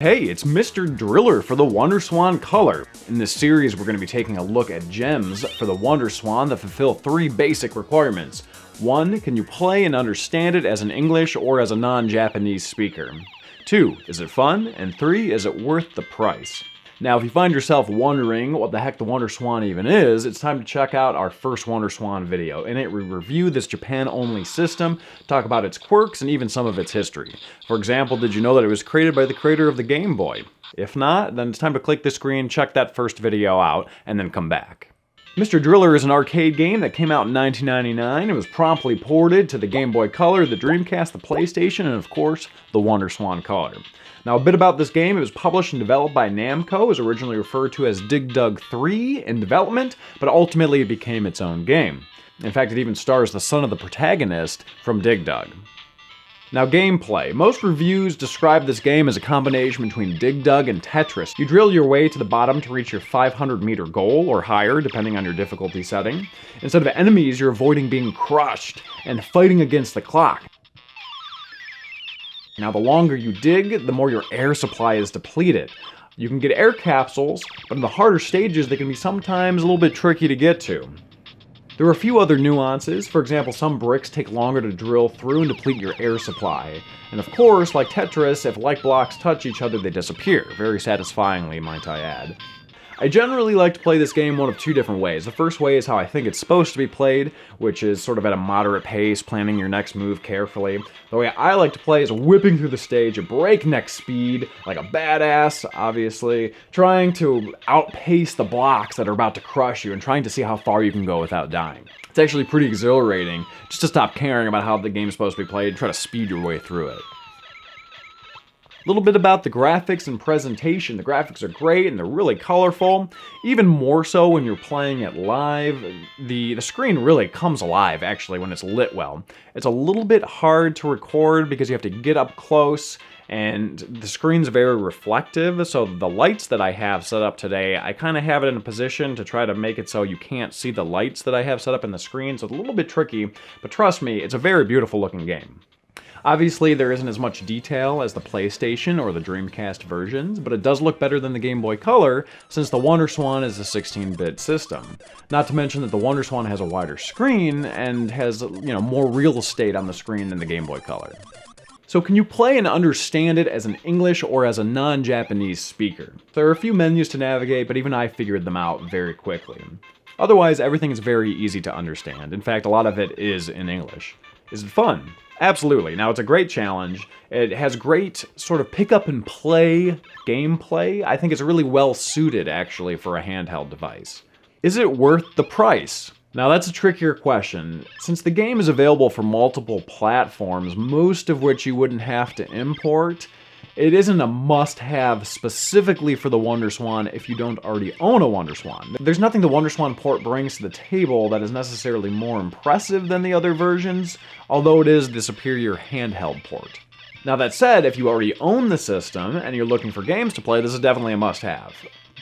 Hey, it's Mr. Driller for the WonderSwan Color. In this series, we're going to be taking a look at gems for the WonderSwan that fulfill three basic requirements. 1. Can you play and understand it as an English or as a non-Japanese speaker? 2. Is it fun? And 3. Is it worth the price? Now, if you find yourself wondering what the heck the WonderSwan even is, it's time to check out our first WonderSwan video. In it, we review this Japan-only system, talk about its quirks, and even some of its history. For example, did you know that it was created by the creator of the Game Boy? If not, then it's time to click the screen, check that first video out, and then come back. Mr. Driller is an arcade game that came out in 1999. It was promptly ported to the Game Boy Color, the Dreamcast, the PlayStation, and of course, the WonderSwan Color. Now, a bit about this game: it was published and developed by Namco. It was originally referred to as Dig Dug 3 in development, but ultimately it became its own game. In fact, it even stars the son of the protagonist from Dig Dug. Now, gameplay. Most reviews describe this game as a combination between Dig Dug and Tetris. You drill your way to the bottom to reach your 500-meter goal, or higher, depending on your difficulty setting. Instead of enemies, you're avoiding being crushed and fighting against the clock. Now, the longer you dig, the more your air supply is depleted. You can get air capsules, but in the harder stages, they can be sometimes a little bit tricky to get to. There are a few other nuances. For example, some bricks take longer to drill through and deplete your air supply. And of course, like Tetris, if like blocks touch each other, they disappear. Very satisfyingly, might I add. I generally like to play this game one of two different ways. The first way is how I think it's supposed to be played, which is sort of at a moderate pace, planning your next move carefully. The way I like to play is whipping through the stage at breakneck speed, like a badass, obviously, trying to outpace the blocks that are about to crush you and trying to see how far you can go without dying. It's actually pretty exhilarating just to stop caring about how the game's supposed to be played and try to speed your way through it. A little bit about the graphics and presentation. The graphics are great and they're really colorful. Even more so when you're playing it live. The screen really comes alive, actually, when it's lit well. It's a little bit hard to record because you have to get up close, and the screen's very reflective, so the lights that I have set up today, I kind of have it in a position to try to make it so you can't see the lights that I have set up in the screen, so it's a little bit tricky, but trust me, it's a very beautiful looking game. Obviously, there isn't as much detail as the PlayStation or the Dreamcast versions, but it does look better than the Game Boy Color, since the WonderSwan is a 16-bit system. Not to mention that the WonderSwan has a wider screen and has, more real estate on the screen than the Game Boy Color. So can you play and understand it as an English or as a non-Japanese speaker? There are a few menus to navigate, but even I figured them out very quickly. Otherwise, everything is very easy to understand. In fact, a lot of it is in English. Is it fun? Absolutely. Now, it's a great challenge. It has great sort of pick up and play gameplay. I think it's really well suited, actually, for a handheld device. Is it worth the price? Now, that's a trickier question. Since the game is available for multiple platforms, most of which you wouldn't have to import, it isn't a must-have specifically for the WonderSwan if you don't already own a WonderSwan. There's nothing the WonderSwan port brings to the table that is necessarily more impressive than the other versions, although it is the superior handheld port. Now, that said, if you already own the system and you're looking for games to play, this is definitely a must-have.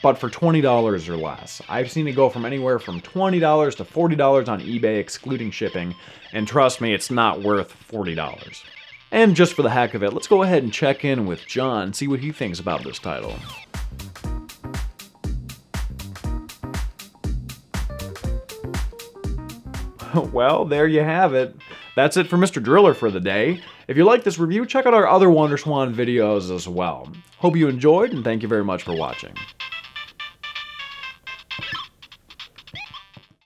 But for $20 or less. I've seen it go from anywhere from $20 to $40 on eBay, excluding shipping, and trust me, it's not worth $40. And just for the heck of it, let's go ahead and check in with John, see what he thinks about this title. Well, there you have it. That's it for Mr. Driller for the day. If you like this review, check out our other WonderSwan videos as well. Hope you enjoyed, and thank you very much for watching.